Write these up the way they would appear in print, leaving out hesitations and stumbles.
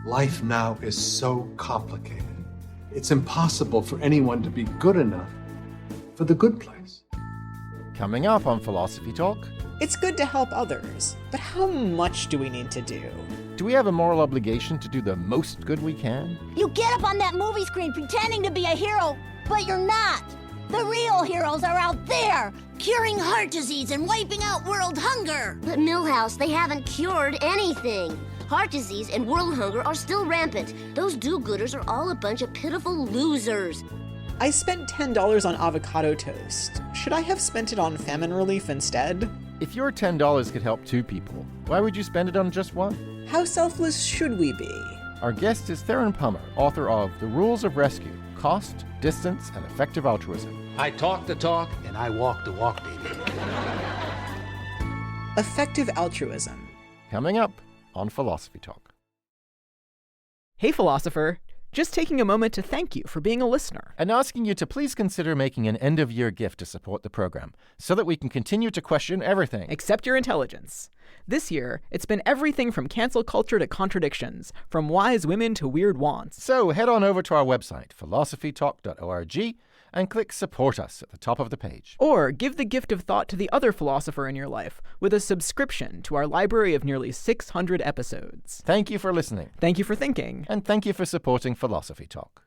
Life now is so complicated. It's impossible for anyone to be good enough for the good place. Coming up on Philosophy Talk. It's good to help others, but how much do we need to do? Do we have a moral obligation to do the most good we can? You get up on that movie screen pretending to be a hero, but you're not. The real heroes are out there, curing heart disease and wiping out world hunger. But Milhouse, they haven't cured anything. Heart disease and world hunger are still rampant. Those do-gooders are all a bunch of pitiful losers. I spent $10 on avocado toast. Should I have spent it on famine relief instead? If your $10 could help 2 people, why would you spend it on just one? How selfless should we be? Our guest is Theron Pummer, author of The Rules of Rescue, Cost, Distance, and Effective Altruism. I talk the talk, and I walk the walk, baby. Effective Altruism. Coming up on Philosophy Talk. Hey, philosopher. Just taking a moment to thank you for being a listener. And asking you to please consider making an end-of-year gift to support the program, so that we can continue to question everything. Except your intelligence. This year, it's been everything from cancel culture to contradictions, from wise women to weird wants. So head on over to our website, philosophytalk.org, and click Support Us at the top of the page. Or give the gift of thought to the other philosopher in your life with a subscription to our library of nearly 600 episodes. Thank you for listening. Thank you for thinking. And thank you for supporting Philosophy Talk.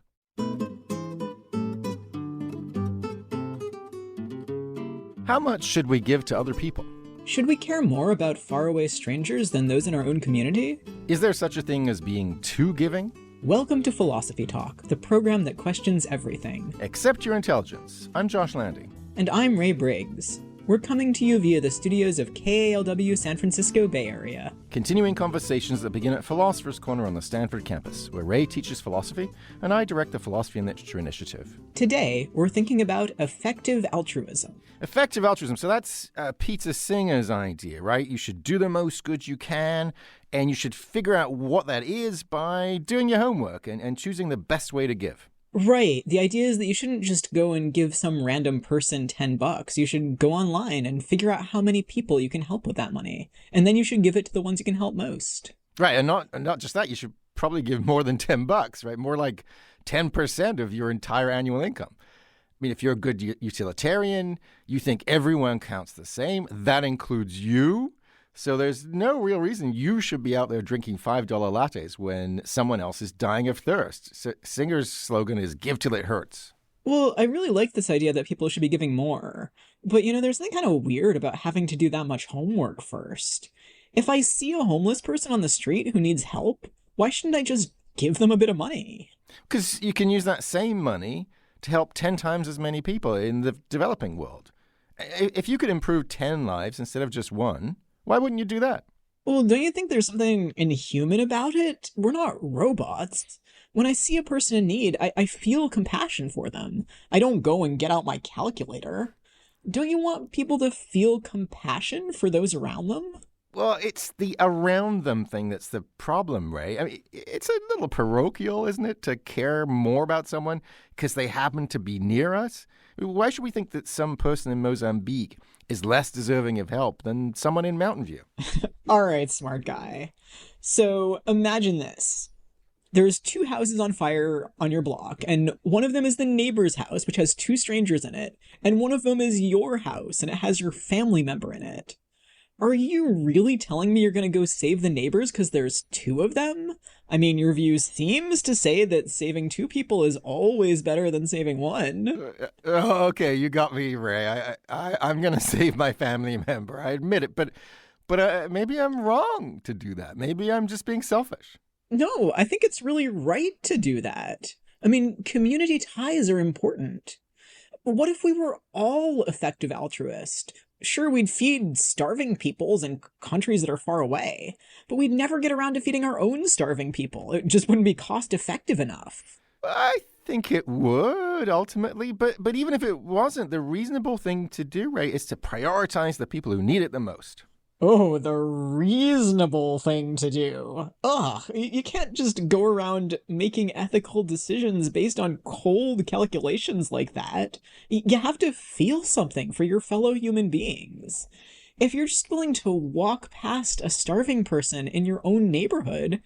How much should we give to other people? Should we care more about faraway strangers than those in our own community? Is there such a thing as being too giving? Welcome to Philosophy Talk, the program that questions everything. Except your intelligence. I'm Josh Landy. And I'm Ray Briggs. We're coming to you via the studios of KALW San Francisco Bay Area. Continuing conversations that begin at Philosopher's Corner on the Stanford campus, where Ray teaches philosophy and I direct the Philosophy and Literature Initiative. Today, we're thinking about effective altruism. Effective altruism. So that's Peter Singer's idea, right? You should do the most good you can, and you should figure out what that is by doing your homework and choosing the best way to give. Right. The idea is that you shouldn't just go and give some random person $10. You should go online and figure out how many people you can help with that money. And then you should give it to the ones you can help most. Right. And not just that, you should probably give more than $10, right? More like 10% of your entire annual income. I mean, if you're a good utilitarian, you think everyone counts the same, that includes you. So there's no real reason you should be out there drinking $5 lattes when someone else is dying of thirst. So Singer's slogan is give till it hurts. Well, I really like this idea that people should be giving more. But, there's something kind of weird about having to do that much homework first. If I see a homeless person on the street who needs help, why shouldn't I just give them a bit of money? Because you can use that same money to help 10 times as many people in the developing world. If you could improve 10 lives instead of just one, why wouldn't you do that? Well, don't you think there's something inhuman about it? We're not robots. When I see a person in need, I feel compassion for them. I don't go and get out my calculator. Don't you want people to feel compassion for those around them? Well, it's the around them thing that's the problem, Ray. I mean, it's a little parochial, isn't it, to care more about someone because they happen to be near us? Why should we think that some person in Mozambique is less deserving of help than someone in Mountain View? All right, smart guy. So imagine this. There's 2 houses on fire on your block, and one of them is the neighbor's house, which has 2 strangers in it, and one of them is your house, and it has your family member in it. Are you really telling me you're going to go save the neighbors because there's 2 of them? I mean, your view seems to say that saving 2 people is always better than saving 1. Okay, you got me, Ray. I'm going to save my family member. I admit it, but maybe I'm wrong to do that. Maybe I'm just being selfish. No, I think it's really right to do that. I mean, community ties are important. What if we were all effective altruists? Sure, we'd feed starving peoples in countries that are far away, but we'd never get around to feeding our own starving people. It just wouldn't be cost effective enough. I think it would, ultimately, but even if it wasn't, the reasonable thing to do, Ray, is to prioritize the people who need it the most. Oh, the reasonable thing to do. Ugh, you can't just go around making ethical decisions based on cold calculations like that. You have to feel something for your fellow human beings. If you're just willing to walk past a starving person in your own neighborhood,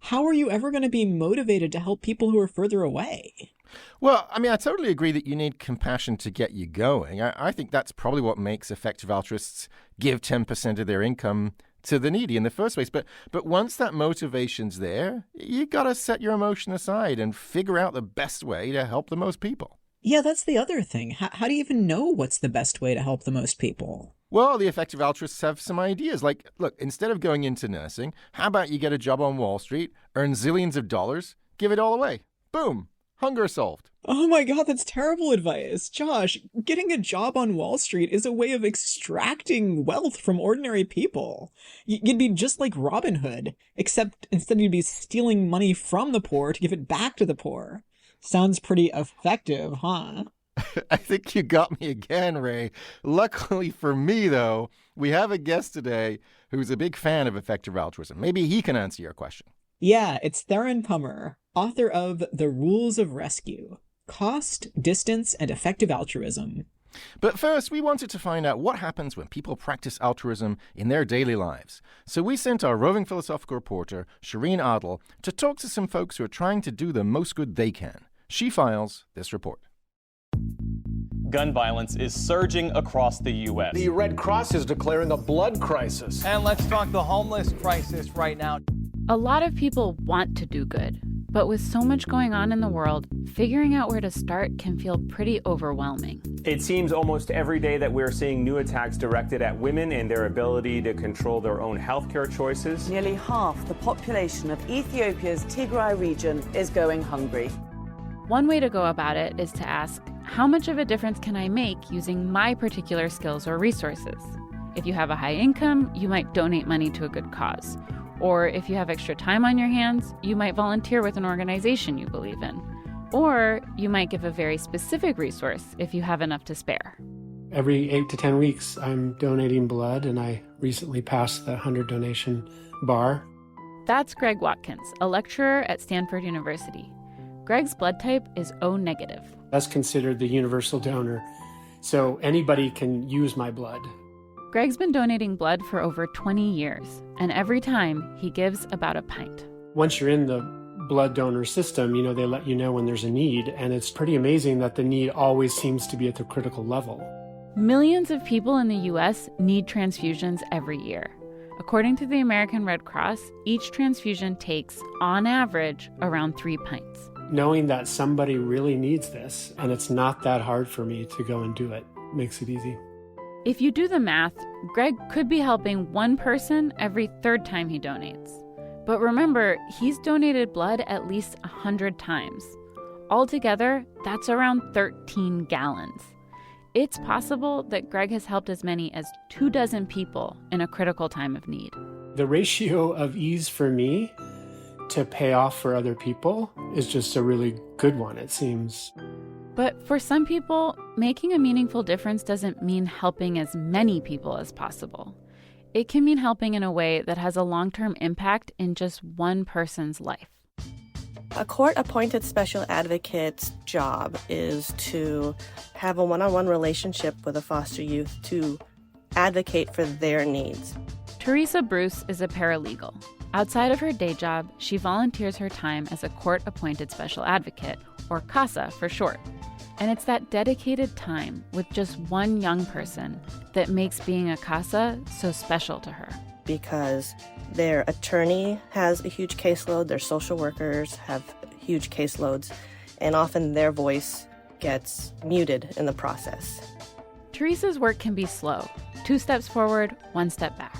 how are you ever going to be motivated to help people who are further away? Well, I mean, I totally agree that you need compassion to get you going. I think that's probably what makes effective altruists give 10% of their income to the needy in the first place. But once that motivation's there, you got to set your emotion aside and figure out the best way to help the most people. Yeah, that's the other thing. How do you even know what's the best way to help the most people? Well, the effective altruists have some ideas. Like, look, instead of going into nursing, how about you get a job on Wall Street, earn zillions of dollars, give it all away? Boom. Hunger solved. Oh my God, that's terrible advice. Josh, getting a job on Wall Street is a way of extracting wealth from ordinary people. You'd be just like Robin Hood, except instead you'd be stealing money from the poor to give it back to the poor. Sounds pretty effective, huh? I think you got me again, Ray. Luckily for me, though, we have a guest today who's a big fan of effective altruism. Maybe he can answer your question. Yeah, it's Theron Pummer, author of The Rules of Rescue: Cost, Distance, and Effective Altruism. But first, we wanted to find out what happens when people practice altruism in their daily lives. So we sent our roving philosophical reporter, Shireen Adel, to talk to some folks who are trying to do the most good they can. She files this report. Gun violence is surging across the U.S. The Red Cross is declaring a blood crisis. And let's talk the homeless crisis right now. A lot of people want to do good, but with so much going on in the world, figuring out where to start can feel pretty overwhelming. It seems almost every day that we're seeing new attacks directed at women and their ability to control their own healthcare choices. Nearly half the population of Ethiopia's Tigray region is going hungry. One way to go about it is to ask, how much of a difference can I make using my particular skills or resources? If you have a high income, you might donate money to a good cause. Or if you have extra time on your hands, you might volunteer with an organization you believe in. Or you might give a very specific resource if you have enough to spare. Every 8 to 10 weeks, I'm donating blood, and I recently passed the 100 donation bar. That's Greg Watkins, a lecturer at Stanford University. Greg's blood type is O negative. That's considered the universal donor, so anybody can use my blood. Greg's been donating blood for over 20 years, and every time he gives about a pint. Once you're in the blood donor system, they let you know when there's a need, and it's pretty amazing that the need always seems to be at the critical level. Millions of people in the U.S. need transfusions every year. According to the American Red Cross, each transfusion takes, on average, around 3 pints. Knowing that somebody really needs this, and it's not that hard for me to go and do it, makes it easy. If you do the math, Greg could be helping one person every third time he donates. But remember, he's donated blood at least 100 times. Altogether, that's around 13 gallons. It's possible that Greg has helped as many as 24 people in a critical time of need. The ratio of ease for me to pay off for other people is just a really good one, it seems. But for some people, making a meaningful difference doesn't mean helping as many people as possible. It can mean helping in a way that has a long-term impact in just one person's life. A court-appointed special advocate's job is to have a one-on-one relationship with a foster youth to advocate for their needs. Teresa Bruce is a paralegal. Outside of her day job, she volunteers her time as a court-appointed special advocate, or CASA for short. And it's that dedicated time with just one young person that makes being a CASA so special to her. Because their attorney has a huge caseload, their social workers have huge caseloads, and often their voice gets muted in the process. Teresa's work can be slow, 2 steps forward, 1 step back.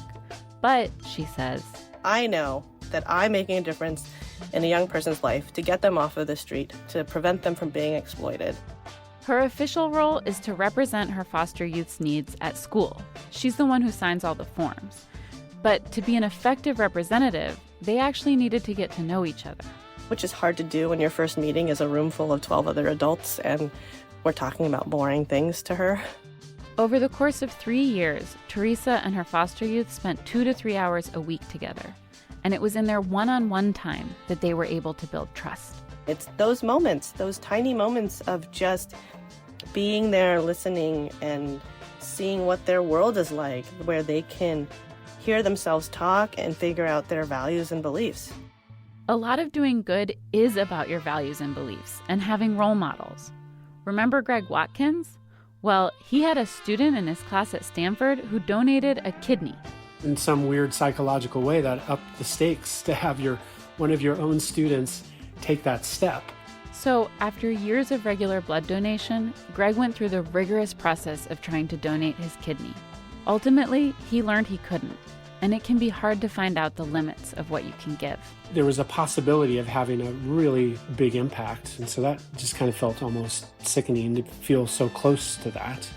But, she says, I know that I'm making a difference in a young person's life to get them off of the street, to prevent them from being exploited. Her official role is to represent her foster youth's needs at school. She's the one who signs all the forms. But to be an effective representative, they actually needed to get to know each other. Which is hard to do when your first meeting is a room full of 12 other adults and we're talking about boring things to her. Over the course of 3 years, Teresa and her foster youth spent 2 to 3 hours a week together. And it was in their one-on-one time that they were able to build trust. It's those moments, those tiny moments of just being there, listening, and seeing what their world is like, where they can hear themselves talk and figure out their values and beliefs. A lot of doing good is about your values and beliefs and having role models. Remember Greg Watkins? Well, he had a student in his class at Stanford who donated a kidney. In some weird psychological way, that upped the stakes to have one of your own students take that step. So after years of regular blood donation, Greg went through the rigorous process of trying to donate his kidney. Ultimately, he learned he couldn't, and it can be hard to find out the limits of what you can give. There was a possibility of having a really big impact, and so that just kind of felt almost sickening to feel so close to that.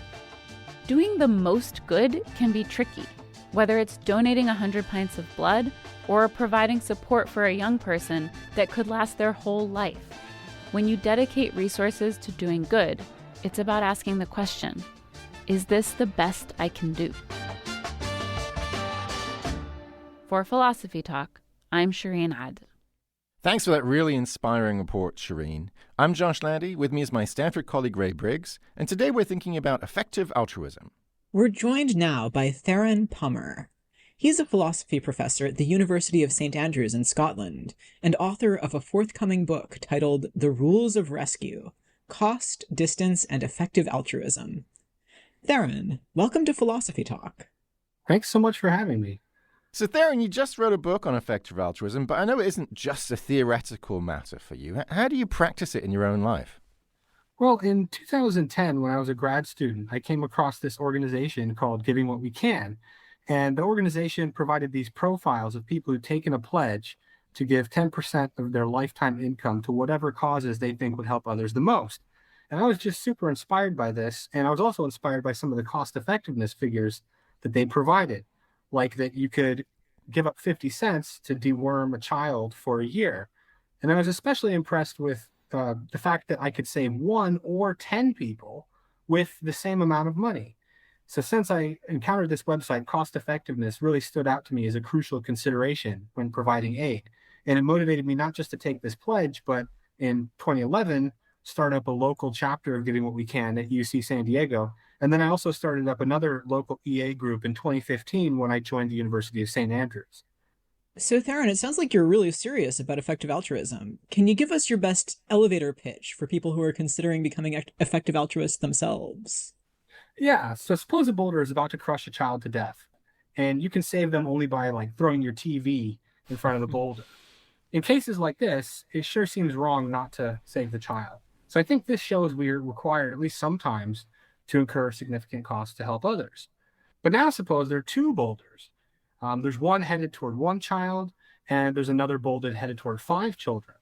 Doing the most good can be tricky, whether it's donating 100 pints of blood or providing support for a young person that could last their whole life. When you dedicate resources to doing good, it's about asking the question, is this the best I can do? For Philosophy Talk, I'm Shireen Ad. Thanks for that really inspiring report, Shireen. I'm Josh Landy. With me is my Stanford colleague, Ray Briggs. And today we're thinking about effective altruism. We're joined now by Theron Pummer. He's a philosophy professor at the University of St. Andrews in Scotland and author of a forthcoming book titled The Rules of Rescue: Cost, Distance, and Effective Altruism. Theron, welcome to Philosophy Talk. Thanks so much for having me. So Theron, you just wrote a book on effective altruism, but I know it isn't just a theoretical matter for you. How do you practice it in your own life? Well, in 2010, when I was a grad student, I came across this organization called Giving What We Can. And the organization provided these profiles of people who'd taken a pledge to give 10% of their lifetime income to whatever causes they think would help others the most. And I was just super inspired by this. And I was also inspired by some of the cost effectiveness figures that they provided, like that you could give up 50 cents to deworm a child for a year. And I was especially impressed with the fact that I could save 1 or 10 people with the same amount of money. So since I encountered this website, cost effectiveness really stood out to me as a crucial consideration when providing aid. And it motivated me not just to take this pledge, but in 2011, start up a local chapter of Giving What We Can at UC San Diego. And then I also started up another local EA group in 2015 when I joined the University of St. Andrews. So Theron, it sounds like you're really serious about effective altruism. Can you give us your best elevator pitch for people who are considering becoming effective altruists themselves? Yeah, so suppose a boulder is about to crush a child to death, and you can save them only by throwing your TV in front of the boulder. In cases like this, it sure seems wrong not to save the child. So I think this shows we're required, at least sometimes, to incur significant costs to help others. But now suppose there are 2 boulders. There's one headed toward 1 child, and there's another boulder headed toward 5 children.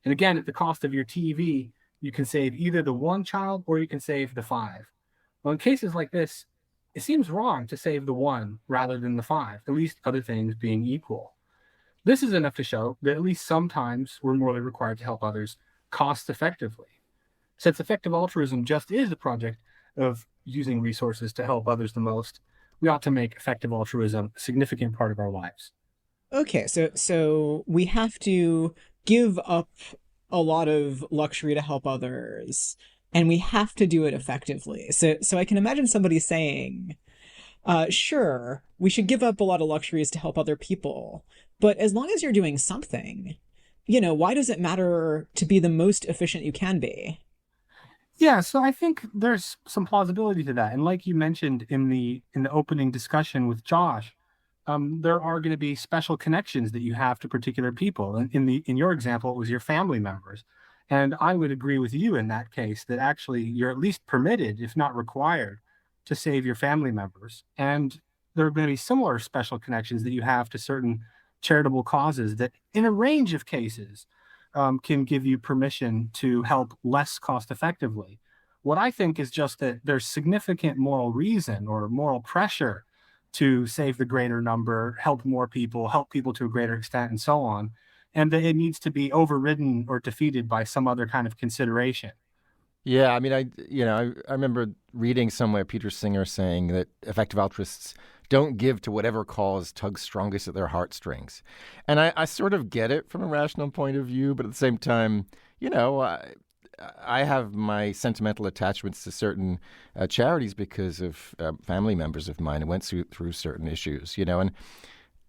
And again, at the cost of your TV, you can save either the 1 child or you can save the 5. Well, in cases like this, it seems wrong to save the 1 rather than the 5, at least other things being equal. This is enough to show that at least sometimes we're morally required to help others cost effectively. Since effective altruism just is a project of using resources to help others the most, we ought to make effective altruism a significant part of our lives. Okay, so we have to give up a lot of luxury to help others, and we have to do it effectively. So I can imagine somebody saying, sure, we should give up a lot of luxuries to help other people, but as long as you're doing something, why does it matter to be the most efficient you can be? Yeah, so I think there's some plausibility to that. And like you mentioned in the opening discussion with Josh, there are going to be special connections that you have to particular people. In your example, it was your family members. And I would agree with you in that case that actually you're at least permitted, if not required, to save your family members. And there are going to be similar special connections that you have to certain charitable causes that in a range of cases can give you permission to help less cost effectively. What I think is just that there's significant moral reason or moral pressure to save the greater number, help more people, help people to a greater extent, and so on. And that it needs to be overridden or defeated by some other kind of consideration. Yeah, I mean, I remember reading somewhere Peter Singer saying that effective altruists don't give to whatever cause tugs strongest at their heartstrings. And I sort of get it from a rational point of view, but at the same time, I have my sentimental attachments to certain charities because of family members of mine who went through certain issues, and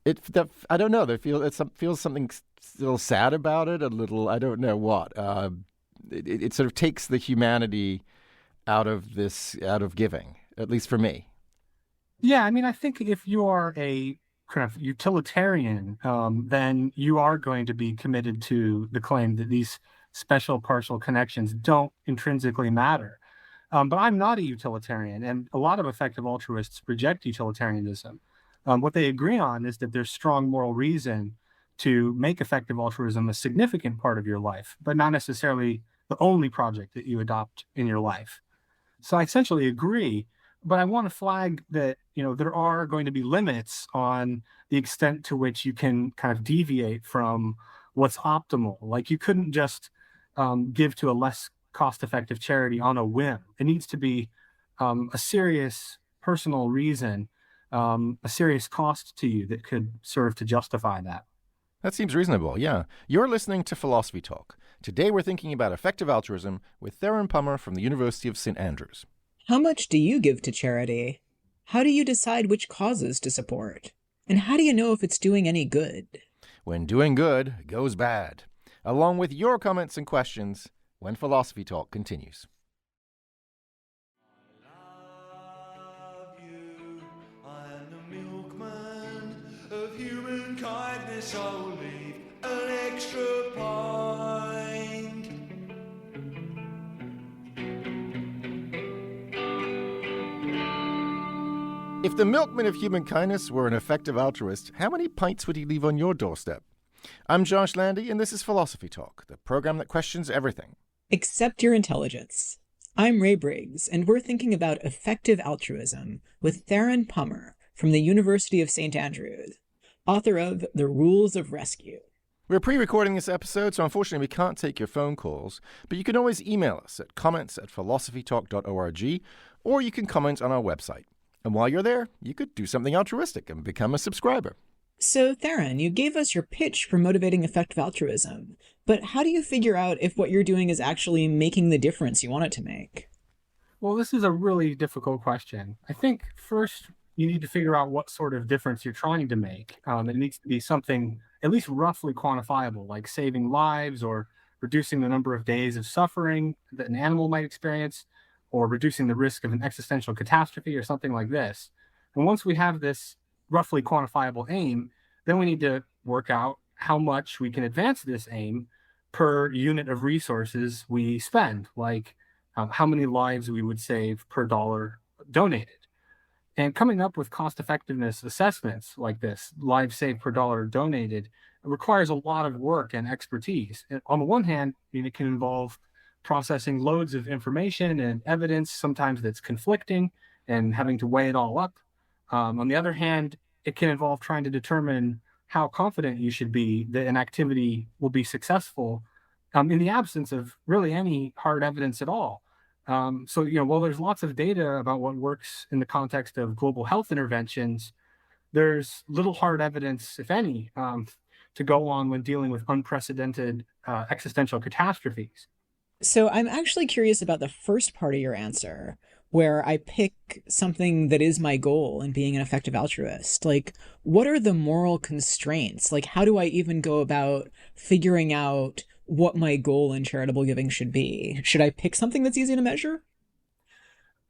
I don't know. Feels something still sad about it. A little, I don't know what. It sort of takes the humanity out of giving, at least for me. Yeah, I mean, I think if you are a kind of utilitarian, then you are going to be committed to the claim that these special partial connections don't intrinsically matter. But I'm not a utilitarian, and a lot of effective altruists reject utilitarianism. What they agree on is that there's strong moral reason to make effective altruism a significant part of your life, but not necessarily the only project that you adopt in your life. So I essentially agree, but I want to flag that, there are going to be limits on the extent to which you can kind of deviate from what's optimal. Like you couldn't just give to a less cost-effective charity on a whim. It needs to be a serious personal reason, a serious cost to you that could serve to justify that. That seems reasonable, yeah. You're listening to Philosophy Talk. Today we're thinking about effective altruism with Theron Pummer from the University of St. Andrews. How much do you give to charity? How do you decide which causes to support? And how do you know if it's doing any good? When doing good goes bad. Along with your comments and questions when Philosophy Talk continues. Of human kindness, I will leave an extra pint. If the milkman of human kindness were an effective altruist, how many pints would he leave on your doorstep? I'm Josh Landy, and this is Philosophy Talk, the program that questions everything. Except your intelligence. I'm Ray Briggs, and we're thinking about effective altruism with Theron Pummer from the University of St. Andrews, author of The Rules of Rescue. We're pre-recording this episode, so unfortunately we can't take your phone calls, but you can always email us at comments@philosophytalk.org, or you can comment on our website. And while you're there, you could do something altruistic and become a subscriber. So, Theron, you gave us your pitch for motivating effective altruism, but how do you figure out if what you're doing is actually making the difference you want it to make? Well, this is a really difficult question. I think first you need to figure out what sort of difference you're trying to make. It needs to be something at least roughly quantifiable, like saving lives or reducing the number of days of suffering that an animal might experience, or reducing the risk of an existential catastrophe or something like this. And once we have this roughly quantifiable aim, then we need to work out how much we can advance this aim per unit of resources we spend, like how many lives we would save per dollar donated. And coming up with cost effectiveness assessments like this, lives saved per dollar donated, requires a lot of work and expertise. And on the one hand, it can involve processing loads of information and evidence, sometimes that's conflicting, and having to weigh it all up. On the other hand, it can involve trying to determine how confident you should be that an activity will be successful in the absence of really any hard evidence at all. So, while there's lots of data about what works in the context of global health interventions, there's little hard evidence, if any, to go on when dealing with unprecedented existential catastrophes. So I'm actually curious about the first part of your answer, where I pick something that is my goal in being an effective altruist. Like, what are the moral constraints? Like, how do I even go about figuring out what my goal in charitable giving should be? Should I pick something that's easy to measure?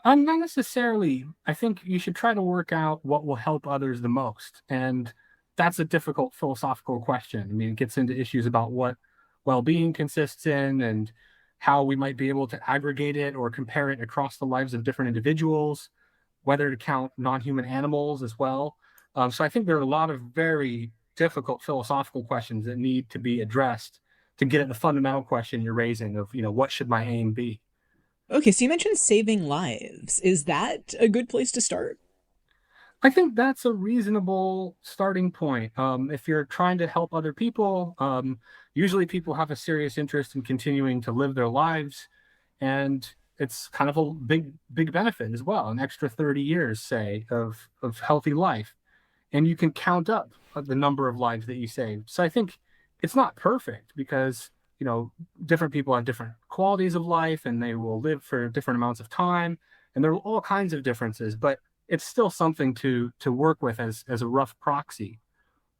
Not necessarily. I think you should try to work out what will help others the most. And that's a difficult philosophical question. I mean, it gets into issues about what well-being consists in and how we might be able to aggregate it or compare it across the lives of different individuals, whether to count non-human animals as well. So I think there are a lot of very difficult philosophical questions that need to be addressed to get at the fundamental question you're raising of, what should my aim be? Okay, so you mentioned saving lives. Is that a good place to start? I think that's a reasonable starting point. If you're trying to help other people, usually people have a serious interest in continuing to live their lives, and it's kind of a big benefit as well, an extra 30 years, say, of healthy life. And you can count up the number of lives that you save. So I think it's not perfect because, different people have different qualities of life and they will live for different amounts of time. And there are all kinds of differences, but it's still something to work with as a rough proxy.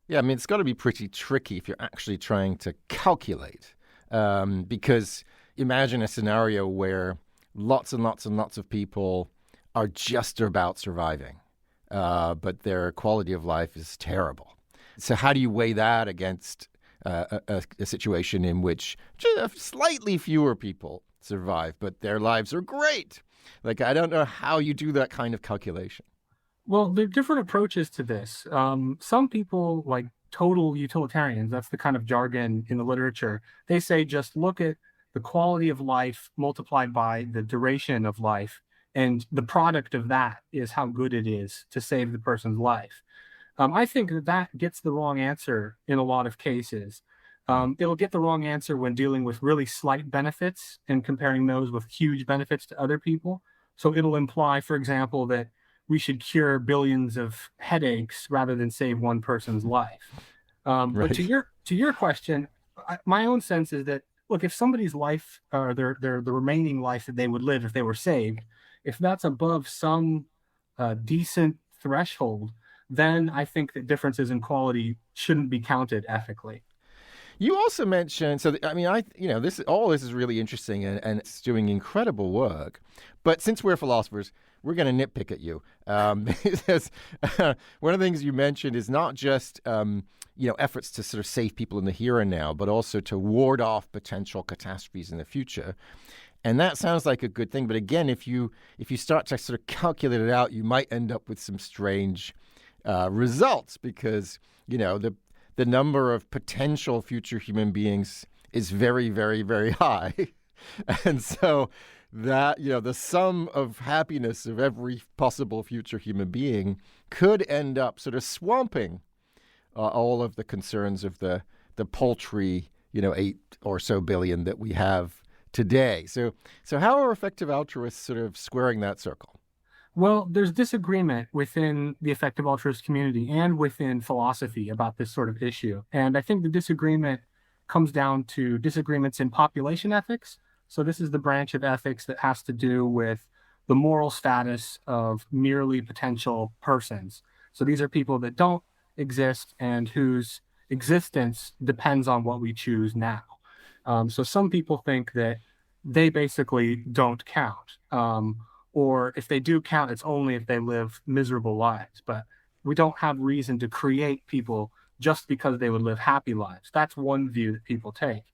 Yeah, I mean, it's got to be pretty tricky if you're actually trying to calculate. Because imagine a scenario where lots and lots and lots of people are just about surviving, but their quality of life is terrible. So how do you weigh that against a situation in which just slightly fewer people survive, but their lives are great? Like, I don't know how you do that kind of calculation. Well, there are different approaches to this. Some people, like total utilitarians, that's the kind of jargon in the literature, they say just look at the quality of life multiplied by the duration of life, and the product of that is how good it is to save the person's life. I think that gets the wrong answer in a lot of cases. It'll get the wrong answer when dealing with really slight benefits and comparing those with huge benefits to other people. So it'll imply, for example, that we should cure billions of headaches rather than save one person's life. But to your question, my own sense is that, look, if somebody's life, or the remaining life that they would live if they were saved, if that's above some decent threshold, then I think that differences in quality shouldn't be counted ethically. You also mentioned, this is really interesting and it's doing incredible work. But since we're philosophers, we're going to nitpick at you. Because one of the things you mentioned is not just, efforts to sort of save people in the here and now, but also to ward off potential catastrophes in the future. And that sounds like a good thing. But again, if you start to sort of calculate it out, you might end up with some strange results because, the number of potential future human beings is very, very, very high. And so that, the sum of happiness of every possible future human being could end up sort of swamping all of the concerns of the paltry, 8 or so billion that we have today. So how are effective altruists sort of squaring that circle? Well, there's disagreement within the effective altruist community and within philosophy about this sort of issue. And I think the disagreement comes down to disagreements in population ethics. So this is the branch of ethics that has to do with the moral status of merely potential persons. So these are people that don't exist and whose existence depends on what we choose now. So some people think that they basically don't count. Or if they do count, it's only if they live miserable lives. But we don't have reason to create people just because they would live happy lives. That's one view that people take.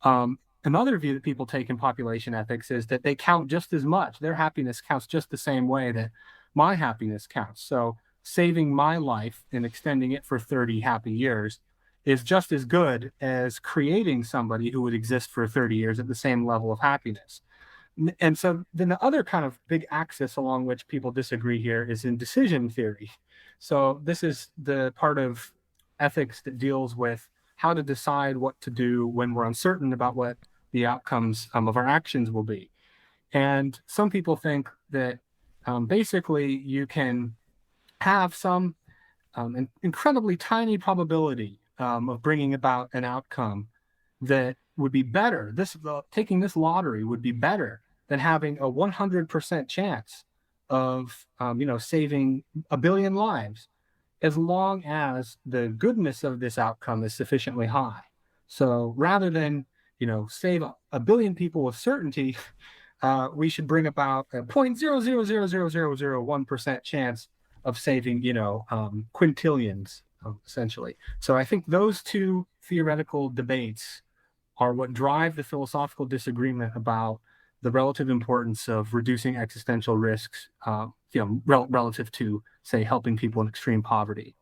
Another view that people take in population ethics is that they count just as much. Their happiness counts just the same way that my happiness counts. So saving my life and extending it for 30 happy years is just as good as creating somebody who would exist for 30 years at the same level of happiness. And so then the other kind of big axis along which people disagree here is in decision theory. So this is the part of ethics that deals with how to decide what to do when we're uncertain about what the outcomes of our actions will be. And some people think that basically you can have some incredibly tiny probability of bringing about an outcome that would be better. Taking this lottery would be better than having a 100% chance of, saving a billion lives, as long as the goodness of this outcome is sufficiently high. So rather than, save a billion people with certainty, we should bring about a 0.0000001% chance of saving, quintillions, essentially. So I think those two theoretical debates are what drive the philosophical disagreement about the relative importance of reducing existential risks, relative to, say, helping people in extreme poverty.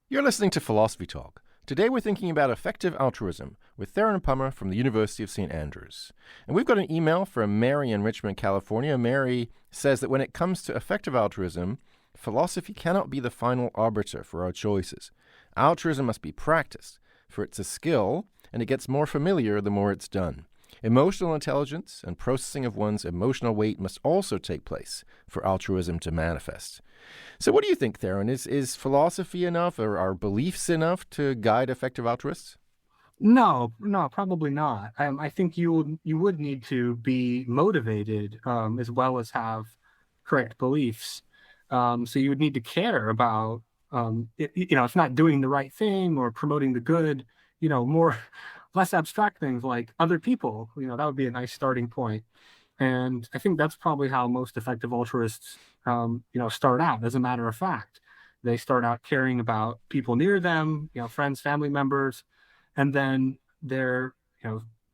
You're listening to Philosophy Talk. Today we're thinking about effective altruism with Theron Pummer from the University of St. Andrews. And we've got an email from Mary in Richmond, California. Mary says that when it comes to effective altruism, philosophy cannot be the final arbiter for our choices. Altruism must be practiced, for it's a skill, and it gets more familiar the more it's done. Emotional intelligence and processing of one's emotional weight must also take place for altruism to manifest. So what do you think, Theron? Is philosophy enough, or are beliefs enough to guide effective altruists? No, probably not. I think you would need to be motivated as well as have correct beliefs. So you would need to care about It's not doing the right thing or promoting the good, more less abstract things like other people, that would be a nice starting point. And I think that's probably how most effective altruists, start out. As a matter of fact, they start out caring about people near them, friends, family members, and then their,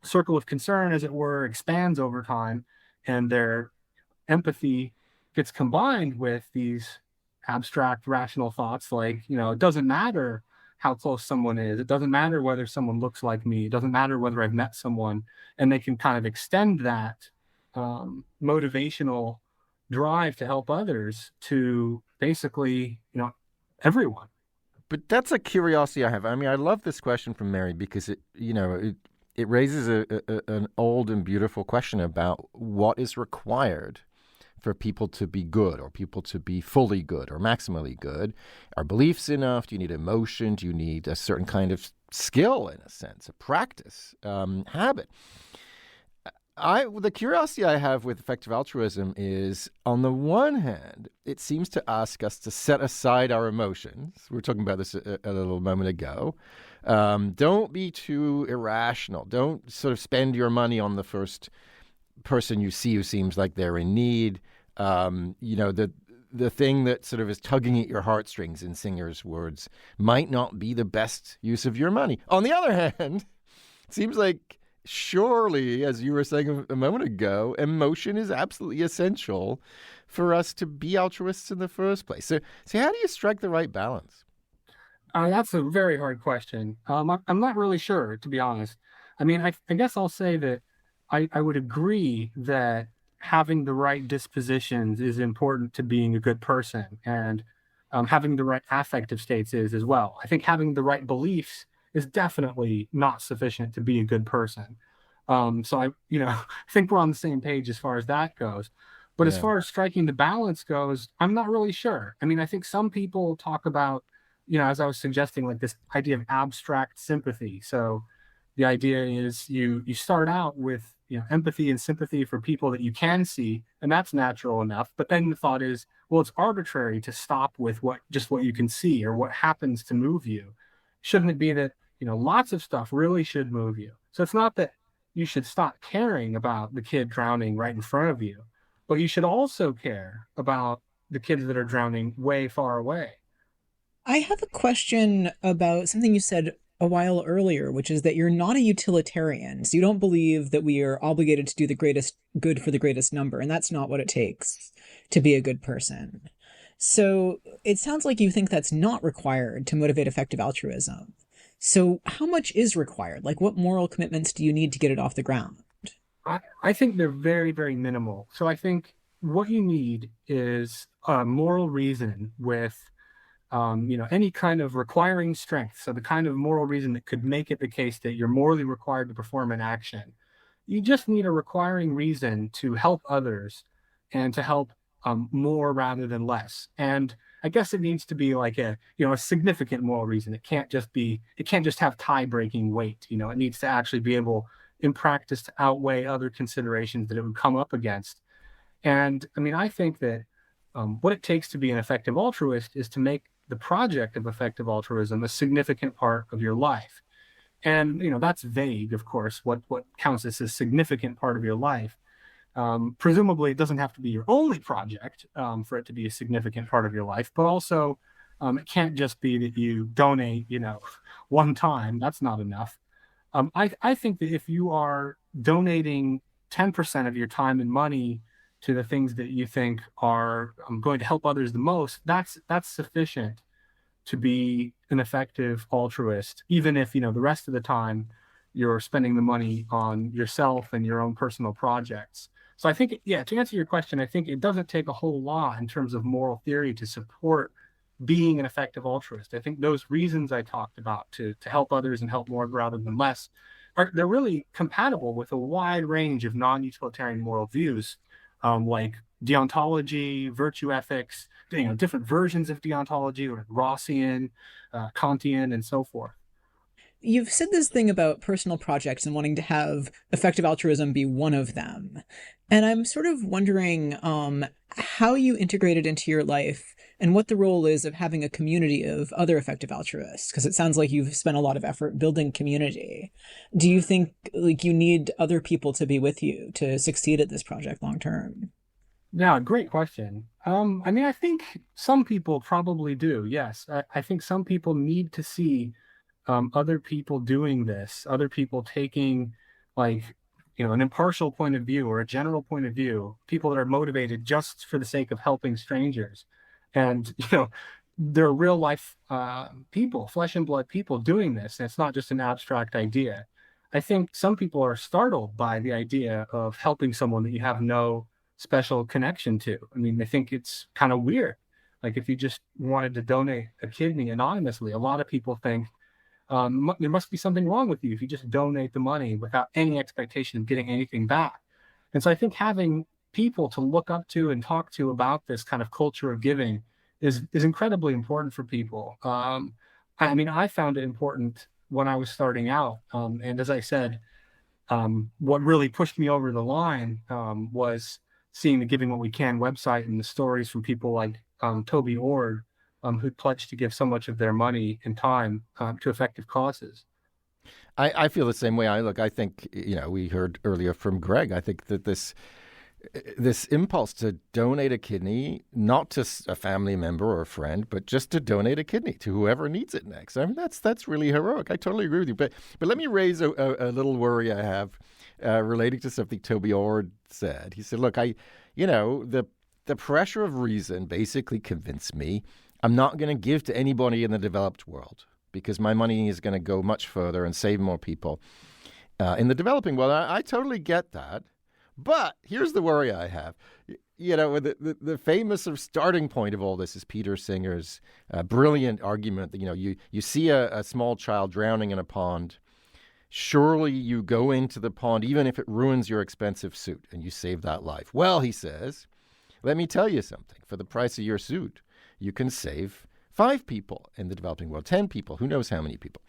circle of concern, as it were, expands over time, and their empathy gets combined with these abstract, rational thoughts like, it doesn't matter how close someone is. It doesn't matter whether someone looks like me. It doesn't matter whether I've met someone. And they can kind of extend that motivational drive to help others to basically, everyone. But that's a curiosity I have. I mean, I love this question from Mary because it raises an old and beautiful question about what is required for people to be good, or people to be fully good or maximally good. Are beliefs enough? Do you need emotion? Do you need a certain kind of skill, in a sense, a practice, habit? The curiosity I have with effective altruism is, on the one hand, it seems to ask us to set aside our emotions. We were talking about this a little moment ago. Don't be too irrational. Don't sort of spend your money on the first person you see who seems like they're in need. The thing that sort of is tugging at your heartstrings, in Singer's words, might not be the best use of your money. On the other hand, it seems like surely, as you were saying a moment ago, emotion is absolutely essential for us to be altruists in the first place. So how do you strike the right balance? That's a very hard question. I'm not really sure, to be honest. I mean, I guess I'll say that I would agree that having the right dispositions is important to being a good person, and having the right affective states is as well. I think having the right beliefs is definitely not sufficient to be a good person. So I think we're on the same page as far as that goes. But as far as striking the balance goes, I'm not really sure. I mean, I think some people talk about, as I was suggesting, like this idea of abstract sympathy. So the idea is you start out with, empathy and sympathy for people that you can see, and that's natural enough. But then the thought is, well, it's arbitrary to stop with what you can see or what happens to move you. Shouldn't it be that, lots of stuff really should move you? So it's not that you should stop caring about the kid drowning right in front of you, but you should also care about the kids that are drowning way far away. I have a question about something you said a while earlier, which is that you're not a utilitarian. So you don't believe that we are obligated to do the greatest good for the greatest number, and that's not what it takes to be a good person. So it sounds like you think that's not required to motivate effective altruism. So how much is required? Like, what moral commitments do you need to get it off the ground? I think they're very, very minimal. So I think what you need is a moral reason with, any kind of requiring strength. So the kind of moral reason that could make it the case that you're morally required to perform an action. You just need a requiring reason to help others and to help more rather than less. And I guess it needs to be like a significant moral reason. It can't just have tie-breaking weight. It needs to actually be able, in practice, to outweigh other considerations that it would come up against. And I mean, I think that what it takes to be an effective altruist is to make the project of effective altruism a significant part of your life. And, that's vague, of course, what counts as a significant part of your life. Presumably, it doesn't have to be your only project for it to be a significant part of your life, but also it can't just be that you donate, one time. That's not enough. I think that if you are donating 10% of your time and money to the things that you think are going to help others the most, that's sufficient to be an effective altruist, even if, the rest of the time you're spending the money on yourself and your own personal projects. So I think, to answer your question, I think it doesn't take a whole lot in terms of moral theory to support being an effective altruist. I think those reasons I talked about to help others and help more rather than less, they're really compatible with a wide range of non-utilitarian moral views, like deontology, virtue ethics, different versions of deontology, or Rossian, Kantian, and so forth. You've said this thing about personal projects and wanting to have effective altruism be one of them. And I'm sort of wondering how you integrate it into your life and what the role is of having a community of other effective altruists, because it sounds like you've spent a lot of effort building community. Do you think like you need other people to be with you to succeed at this project long term? Yeah, great question. I mean, I think some people probably do. Yes, I think some people need to see other people doing this, other people taking like, an impartial point of view or a general point of view, people that are motivated just for the sake of helping strangers. And, they're real life people, flesh and blood people doing this. And it's not just an abstract idea. I think some people are startled by the idea of helping someone that you have no special connection to. I mean, they think it's kind of weird. Like if you just wanted to donate a kidney anonymously, a lot of people think there must be something wrong with you if you just donate the money without any expectation of getting anything back. And so I think having people to look up to and talk to about this kind of culture of giving is incredibly important for people. I mean, I found it important when I was starting out. And as I said, what really pushed me over the line was seeing the Giving What We Can website and the stories from people like Toby Ord, who pledged to give so much of their money and time to effective causes. I feel the same way. I think, we heard earlier from Greg, I think that this impulse to donate a kidney, not to a family member or a friend, but just to donate a kidney to whoever needs it next. I mean, that's really heroic. I totally agree with you. But let me raise a little worry I have relating to something Toby Ord said. He said, look, the pressure of reason basically convinced me I'm not going to give to anybody in the developed world because my money is going to go much further and save more people in the developing world. I totally get that. But here's the worry I have. The famous sort of starting point of all this is Peter Singer's brilliant argument that, you see a small child drowning in a pond. Surely you go into the pond, even if it ruins your expensive suit, and you save that life. Well, he says, let me tell you something. For the price of your suit, you can save 5 people in the developing world, 10 people, who knows how many people.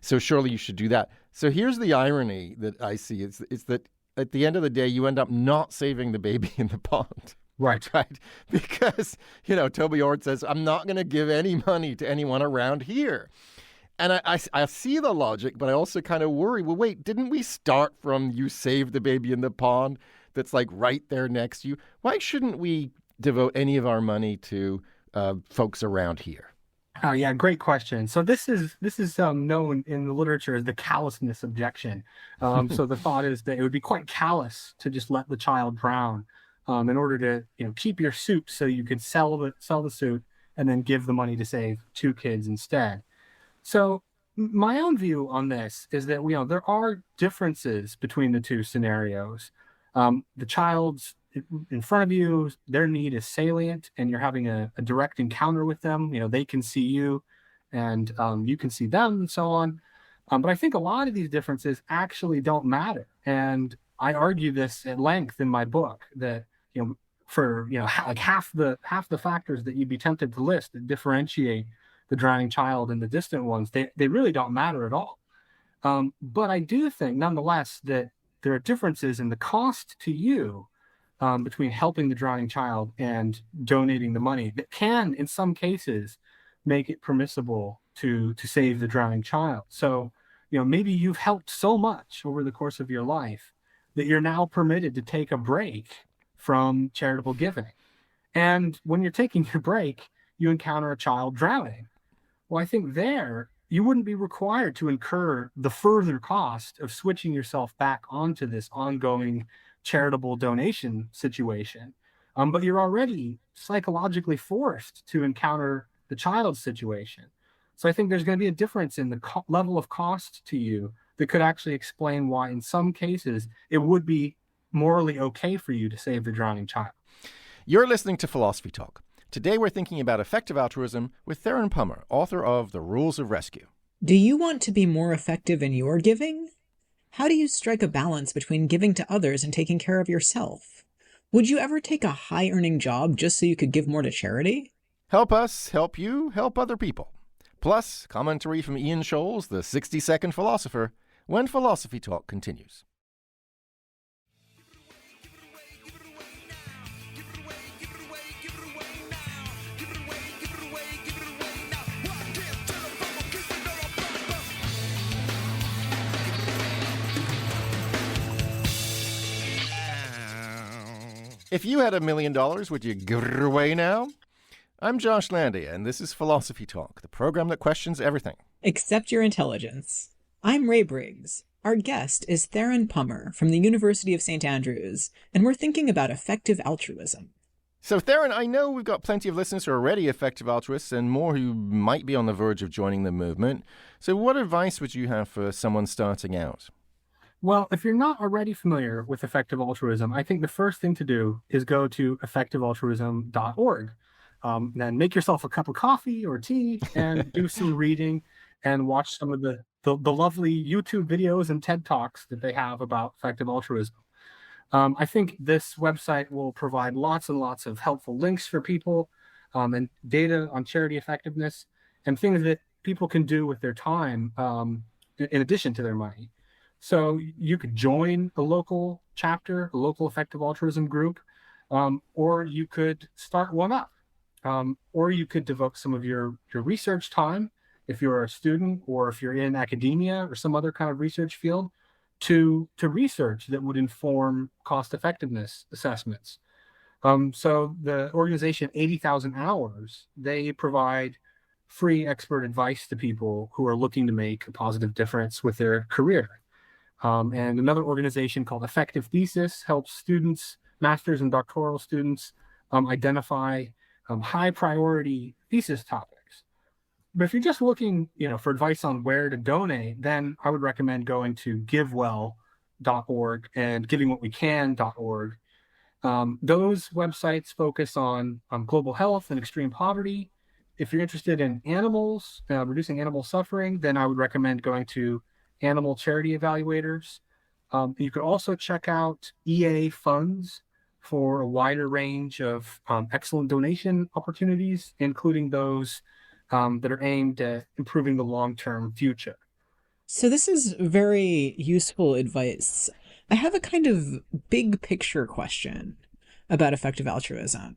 So surely you should do that. So here's the irony that I see. It's that at the end of the day, you end up not saving the baby in the pond. Right. Because, Toby Ord says, I'm not going to give any money to anyone around here. And I see the logic, but I also kind of worry, well, wait, didn't we start from you save the baby in the pond that's like right there next to you? Why shouldn't we devote any of our money to folks around here? Oh yeah, great question. So this is known in the literature as the callousness objection. So the thought is that it would be quite callous to just let the child drown in order to keep your suit so you could sell the suit and then give the money to save 2 kids instead. So my own view on this is that there are differences between the 2 scenarios. The child's in front of you, their need is salient, and you're having a direct encounter with them. They can see you, and you can see them, and so on. But I think a lot of these differences actually don't matter, and I argue this at length in my book that for like half the factors that you'd be tempted to list that differentiate the drowning child and the distant ones, they really don't matter at all. But I do think, nonetheless, that there are differences in the cost to you between helping the drowning child and donating the money that can, in some cases, make it permissible to save the drowning child. So, maybe you've helped so much over the course of your life that you're now permitted to take a break from charitable giving. And when you're taking your break, you encounter a child drowning. Well, I think there, you wouldn't be required to incur the further cost of switching yourself back onto this ongoing charitable donation situation. But you're already psychologically forced to encounter the child's situation. So I think there's going to be a difference in the level of cost to you that could actually explain why in some cases it would be morally okay for you to save the drowning child. You're listening to Philosophy Talk. Today we're thinking about effective altruism with Theron Pummer, author of The Rules of Rescue. Do you want to be more effective in your giving? How do you strike a balance between giving to others and taking care of yourself? Would you ever take a high-earning job just so you could give more to charity? Help us, help you, help other people. Plus, commentary from Ian Scholes, the 60-second philosopher, when Philosophy Talk continues. Give it away If you had $1 million, would you give it away now? I'm Josh Landy, and this is Philosophy Talk, the program that questions everything. Accept your intelligence. I'm Ray Briggs. Our guest is Theron Pummer from the University of St. Andrews, and we're thinking about effective altruism. So, Theron, I know we've got plenty of listeners who are already effective altruists and more who might be on the verge of joining the movement. So what advice would you have for someone starting out? Well, if you're not already familiar with effective altruism, I think the first thing to do is go to effectivealtruism.org. Then make yourself a cup of coffee or tea and do some reading and watch some of the lovely YouTube videos and TED Talks that they have about effective altruism. I think this website will provide lots and lots of helpful links for people and data on charity effectiveness and things that people can do with their time in addition to their money. So you could join a local chapter, a local effective altruism group, or you could start one up. Or you could devote some of your research time, if you're a student or if you're in academia or some other kind of research field, to research that would inform cost effectiveness assessments. So the organization 80,000 Hours, they provide free expert advice to people who are looking to make a positive difference with their career. And another organization called Effective Thesis helps students, master's and doctoral students, identify high priority thesis topics. But if you're just looking, for advice on where to donate, then I would recommend going to givewell.org and givingwhatwecan.org. Those websites focus on global health and extreme poverty. If you're interested in animals, reducing animal suffering, then I would recommend going to Animal Charity Evaluators. You could also check out EA Funds for a wider range of excellent donation opportunities, including those that are aimed at improving the long-term future. So this is very useful advice. I have a kind of big picture question about effective altruism.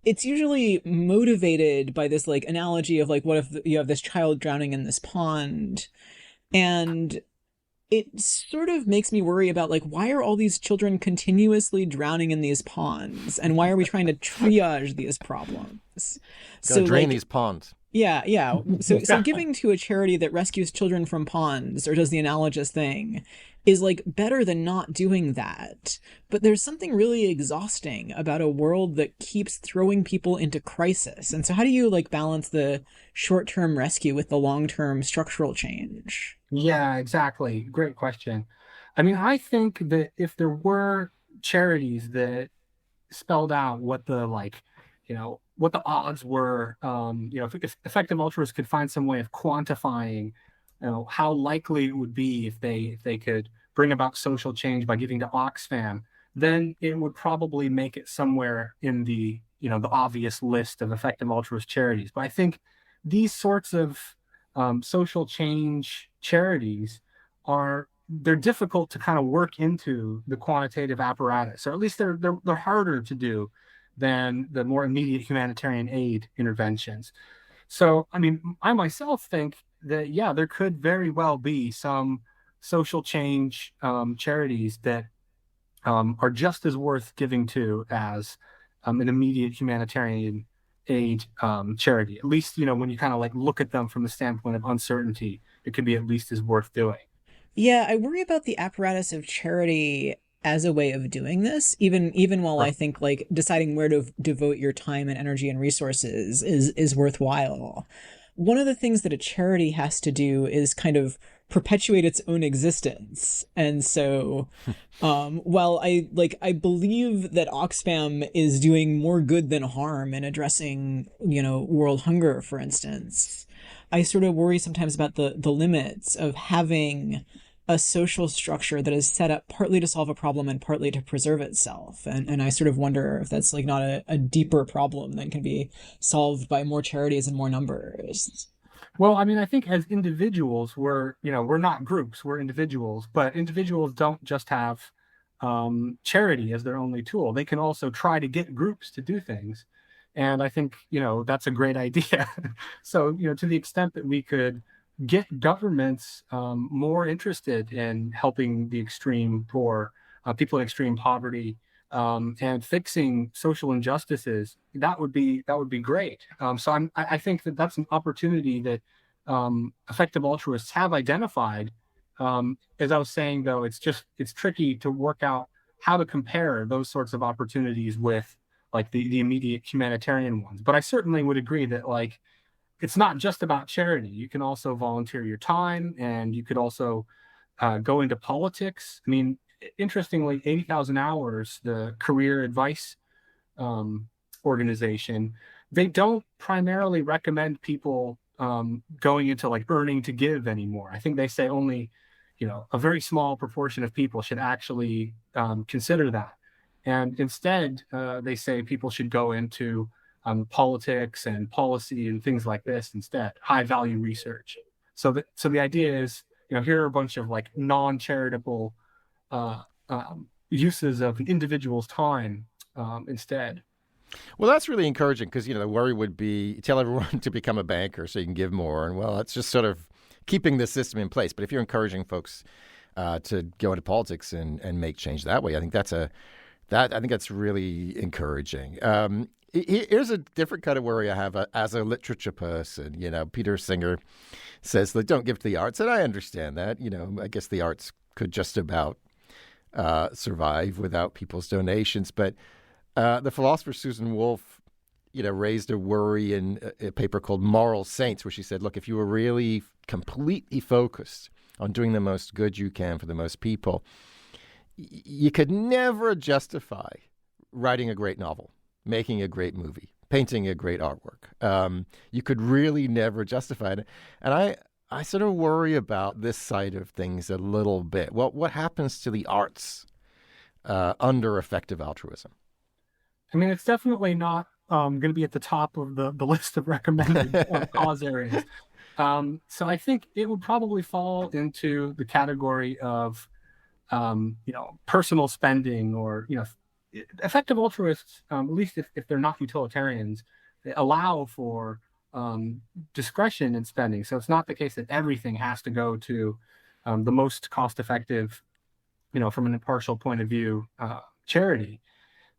It's usually motivated by this analogy of what if you have this child drowning in this pond, and it sort of makes me worry about why are all these children continuously drowning in these ponds, and why are we trying to triage these problems? Gotta drain these ponds. Yeah. So giving to a charity that rescues children from ponds or does the analogous thing is better than not doing that. But there's something really exhausting about a world that keeps throwing people into crisis. And so how do you balance the short-term rescue with the long-term structural change? Yeah, exactly. Great question. I mean, I think that if there were charities that spelled out what the what the odds were, if effective altruists could find some way of quantifying, how likely it would be if they could bring about social change by giving to Oxfam, then it would probably make it somewhere in the obvious list of effective altruist charities. But I think these sorts of social change charities they're difficult to kind of work into the quantitative apparatus, or at least they're harder to do than the more immediate humanitarian aid interventions. So, I mean, I myself think that, yeah, there could very well be some social change charities that are just as worth giving to as an immediate humanitarian aid charity. At least, when you kind of look at them from the standpoint of uncertainty, it could be at least as worth doing. Yeah, I worry about the apparatus of charity as a way of doing this, even while I think deciding where to devote your time and energy and resources is worthwhile. One of the things that a charity has to do is kind of perpetuate its own existence. And so while I believe that Oxfam is doing more good than harm in addressing, world hunger, for instance, I sort of worry sometimes about the limits of having a social structure that is set up partly to solve a problem and partly to preserve itself. And I sort of wonder if that's not a deeper problem that can be solved by more charities and more numbers. Well, I mean, I think as individuals, we're not groups, we're individuals, but individuals don't just have charity as their only tool. They can also try to get groups to do things. And I think, that's a great idea. So, to the extent that we could get governments more interested in helping the extreme poor, people in extreme poverty, and fixing social injustices, that would be great. So I think that that's an opportunity that effective altruists have identified. As I was saying, though, it's tricky to work out how to compare those sorts of opportunities with like the immediate humanitarian ones. But I certainly would agree that like it's not just about charity. You can also volunteer your time, and you could also go into politics. I mean, interestingly, 80,000 Hours, the career advice organization, they don't primarily recommend people going into like earning to give anymore. I think they say only, a very small proportion of people should actually consider that. And instead, they say people should go into politics and policy and things like this instead, high value research. So the idea is, here are a bunch of like non-charitable uses of an individual's time instead. Well, that's really encouraging because, the worry would be tell everyone to become a banker so you can give more. And, well, it's just sort of keeping the system in place. But if you're encouraging folks to go into politics and make change that way, I think that's really encouraging. Here's a different kind of worry I have as a literature person. Peter Singer says that don't give to the arts. And I understand that. I guess the arts could just about survive without people's donations. But the philosopher Susan Wolf, raised a worry in a paper called Moral Saints, where she said, look, if you were really completely focused on doing the most good you can for the most people, you could never justify writing a great novel, making a great movie, painting a great artwork. You could really never justify it. And I sort of worry about this side of things a little bit. Well, what happens to the arts under effective altruism? I mean, it's definitely not going to be at the top of the list of recommended cause areas. So I think it would probably fall into the category of, personal spending or, effective altruists, at least if they're not utilitarians, they allow for discretion in spending. So it's not the case that everything has to go to the most cost-effective, from an impartial point of view, charity.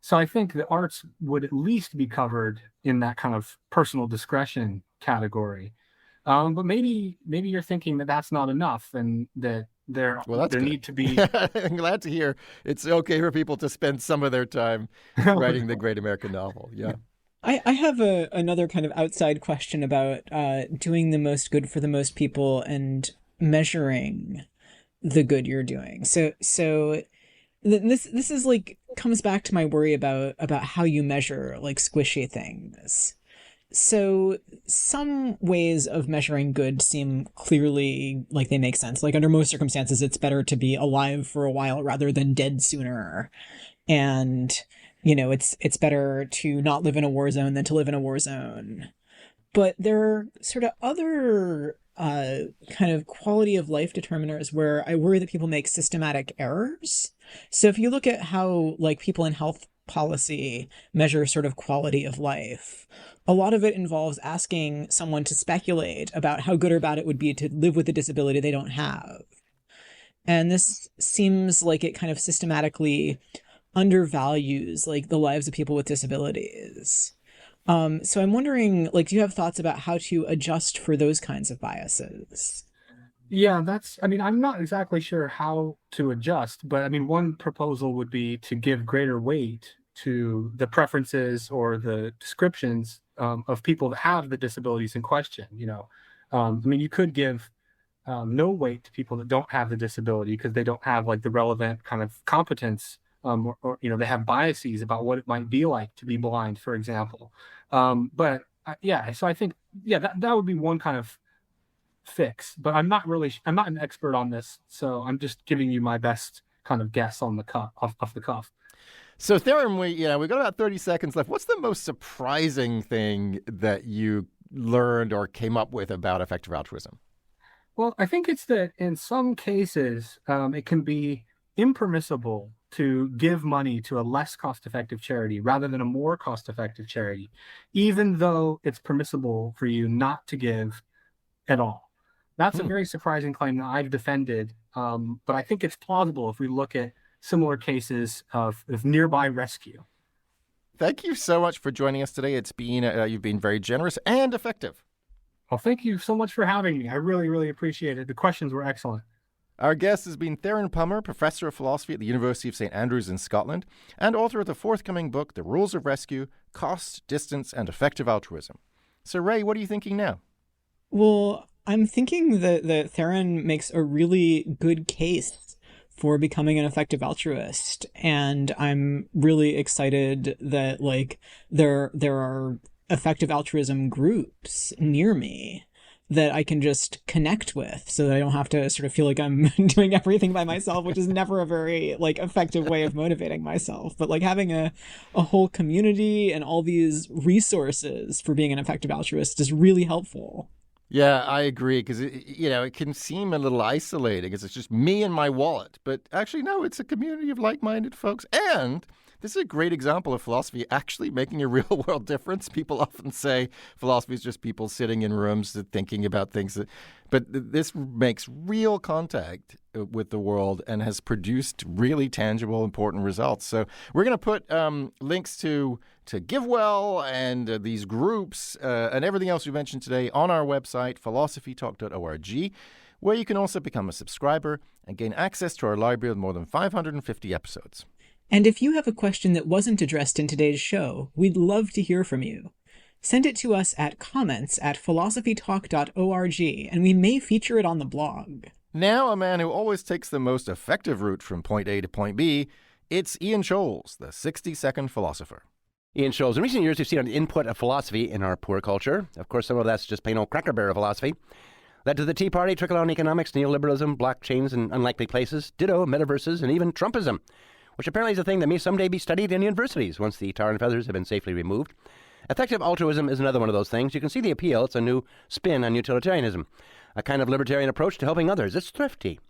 So I think the arts would at least be covered in that kind of personal discretion category. But maybe you're thinking that that's not enough, and that there need to be. I'm glad to hear it's okay for people to spend some of their time writing the great American novel. Yeah. I have another kind of outside question about doing the most good for the most people and measuring the good you're doing. So this is like comes back to my worry about how you measure like squishy things. So some ways of measuring good seem clearly like they make sense. Like under most circumstances, it's better to be alive for a while rather than dead sooner. And, it's better to not live in a war zone than to live in a war zone. But there are sort of other kind of quality of life determiners where I worry that people make systematic errors. So if you look at how like people in health policy measure sort of quality of life, a lot of it involves asking someone to speculate about how good or bad it would be to live with a disability they don't have. And this seems like it kind of systematically undervalues like the lives of people with disabilities. So I'm wondering, like, do you have thoughts about how to adjust for those kinds of biases? Yeah, I'm not exactly sure how to adjust, but one proposal would be to give greater weight to the preferences or the descriptions of people that have the disabilities in question. You could give no weight to people that don't have the disability because they don't have like the relevant kind of competence, or they have biases about what it might be like to be blind, for example. So I think that would be one kind of fix, but I'm not an expert on this, so I'm just giving you my best kind of guess on the off the cuff. So Theron, we've got about 30 seconds left. What's the most surprising thing that you learned or came up with about effective altruism? Well, I think it's that in some cases, it can be impermissible to give money to a less cost-effective charity rather than a more cost-effective charity, even though it's permissible for you not to give at all. That's a very surprising claim that I've defended, but I think it's plausible if we look at similar cases of nearby rescue. Thank you so much for joining us today. It's been you've been very generous and effective. Well, thank you so much for having me. I really, really appreciate it. The questions were excellent. Our guest has been Theron Pummer, Professor of Philosophy at the University of St. Andrews in Scotland, and author of the forthcoming book, The Rules of Rescue, Cost, Distance, and Effective Altruism. So, Ray, what are you thinking now? Well, I'm thinking that Theron makes a really good case for becoming an effective altruist, and I'm really excited that there are effective altruism groups near me that I can just connect with, so that I don't have to sort of feel like I'm doing everything by myself, which is never a very effective way of motivating myself. But having a whole community and all these resources for being an effective altruist is really helpful. Yeah, I agree, because it can seem a little isolating, because it's just me and my wallet. But actually, no, it's a community of like-minded folks. And this is a great example of philosophy actually making a real-world difference. People often say philosophy is just people sitting in rooms thinking about things. But this makes real contact with the world and has produced really tangible, important results. So we're going to put links to GiveWell and these groups and everything else we mentioned today on our website, philosophytalk.org, where you can also become a subscriber and gain access to our library of more than 550 episodes. And if you have a question that wasn't addressed in today's show, we'd love to hear from you. Send it to us at comments@philosophytalk.org, and we may feature it on the blog. Now, a man who always takes the most effective route from point A to point B, it's Ian Scholes, the 60-second philosopher. Ian Scholes, in recent years, we've seen an input of philosophy in our poor culture. Of course, some of that's just plain old cracker barrel philosophy. Led to the Tea Party, trickle-down economics, neoliberalism, blockchains in unlikely places, ditto, metaverses, and even Trumpism, which apparently is a thing that may someday be studied in universities once the tar and feathers have been safely removed. Effective altruism is another one of those things. You can see the appeal. It's a new spin on utilitarianism, a kind of libertarian approach to helping others. It's thrifty.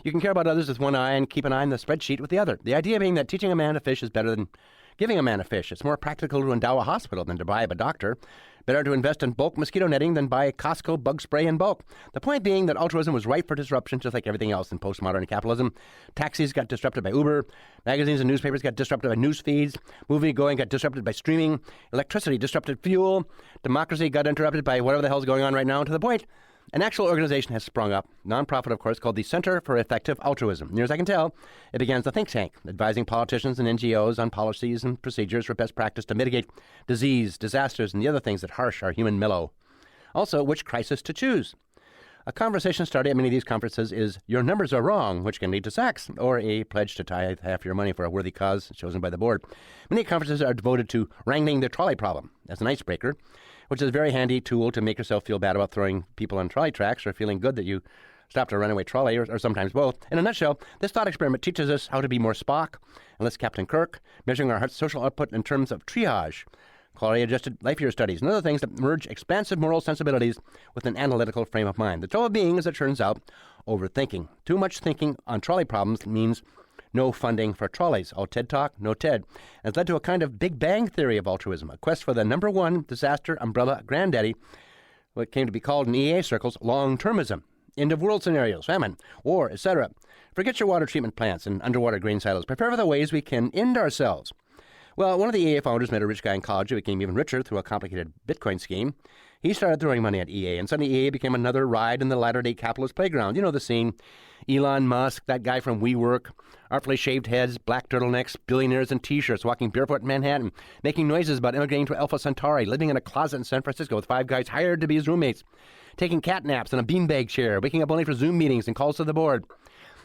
You can care about others with one eye and keep an eye on the spreadsheet with the other. The idea being that teaching a man to fish is better than giving a man a fish. It's more practical to endow a hospital than to bribe a doctor. Better to invest in bulk mosquito netting than buy Costco bug spray in bulk. The point being that altruism was ripe for disruption, just like everything else in postmodern capitalism. Taxis got disrupted by Uber. Magazines and newspapers got disrupted by news feeds. Movie-going got disrupted by streaming. Electricity disrupted fuel. Democracy got interrupted by whatever the hell's going on right now. To the point, an actual organization has sprung up, nonprofit, of course, called the Center for Effective Altruism. Near as I can tell, it began as a think tank, advising politicians and NGOs on policies and procedures for best practice to mitigate disease, disasters, and the other things that harsh our human mellow. Also, which crisis to choose. A conversation started at many of these conferences is, your numbers are wrong, which can lead to sacks, or a pledge to tithe half your money for a worthy cause chosen by the board. Many conferences are devoted to wrangling the trolley problem as an icebreaker, which is a very handy tool to make yourself feel bad about throwing people on trolley tracks or feeling good that you stopped a runaway trolley, or sometimes both. In a nutshell, this thought experiment teaches us how to be more Spock and less Captain Kirk, measuring our social output in terms of triage, quality-adjusted life year studies, and other things that merge expansive moral sensibilities with an analytical frame of mind. The trouble being, as it turns out, overthinking. Too much thinking on trolley problems means no funding for trolleys. All TED Talk, no TED. And it's led to a kind of Big Bang theory of altruism, a quest for the number one disaster umbrella granddaddy, what came to be called in EA circles long-termism. End-of-world scenarios, famine, war, etc. Forget your water treatment plants and underwater grain silos. Prepare for the ways we can end ourselves. Well, one of the EA founders met a rich guy in college who became even richer through a complicated Bitcoin scheme. He started throwing money at EA, and suddenly EA became another ride in the latter-day capitalist playground. You know the scene. Elon Musk, that guy from WeWork, artfully shaved heads, black turtlenecks, billionaires in T-shirts, walking barefoot in Manhattan, making noises about immigrating to Alpha Centauri, living in a closet in San Francisco with 5 guys hired to be his roommates, taking cat naps in a beanbag chair, waking up only for Zoom meetings and calls to the board.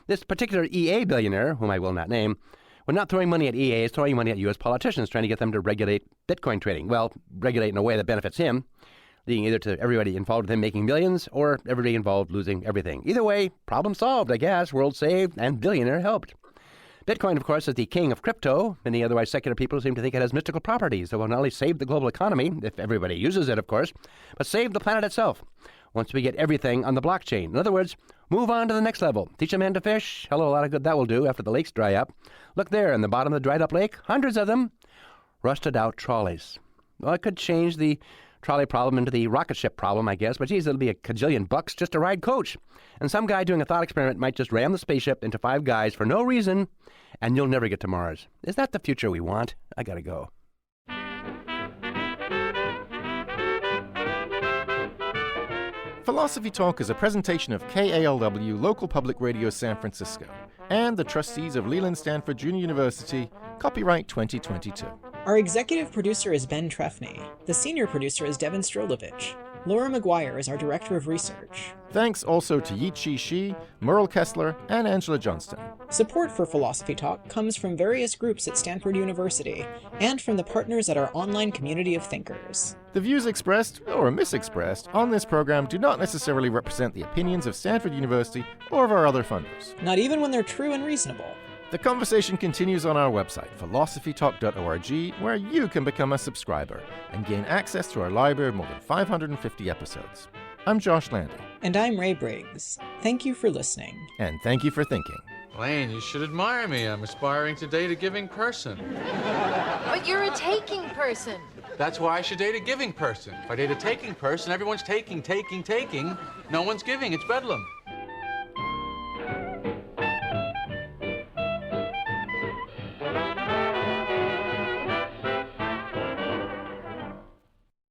This particular EA billionaire, whom I will not name, when not throwing money at EA, is throwing money at U.S. politicians, trying to get them to regulate Bitcoin trading. Well, regulate in a way that benefits him, leading either to everybody involved with him making millions or everybody involved losing everything. Either way, problem solved, I guess. World saved and billionaire helped. Bitcoin, of course, is the king of crypto. Many otherwise secular people seem to think it has mystical properties that will not only save the global economy, if everybody uses it, of course, but save the planet itself once we get everything on the blockchain. In other words, move on to the next level. Teach a man to fish. Hello, a lot of good that will do after the lakes dry up. Look there in the bottom of the dried up lake, hundreds of them. Rusted out trolleys. Well, it could change the trolley problem into the rocket ship problem, I guess, but geez, it'll be a cajillion bucks just to ride coach. And some guy doing a thought experiment might just ram the spaceship into 5 guys for no reason and you'll never get to Mars. Is that the future we want? I gotta go. Philosophy Talk is a presentation of KALW Local Public Radio San Francisco and the trustees of Leland Stanford Junior University, copyright 2022. Our executive producer is Ben Trefny. The senior producer is Devin Strolovich. Laura McGuire is our director of research. Thanks also to Yi-Chi Shi, Merle Kessler, and Angela Johnston. Support for Philosophy Talk comes from various groups at Stanford University and from the partners at our online community of thinkers. The views expressed, or misexpressed, on this program do not necessarily represent the opinions of Stanford University or of our other funders. Not even when they're true and reasonable. The conversation continues on our website, philosophytalk.org, where you can become a subscriber and gain access to our library of more than 550 episodes. I'm Josh Landy. And I'm Ray Briggs. Thank you for listening. And thank you for thinking. Lane, you should admire me. I'm aspiring to date a giving person. But you're a taking person. That's why I should date a giving person. If I date a taking person, everyone's taking. No one's giving. It's bedlam.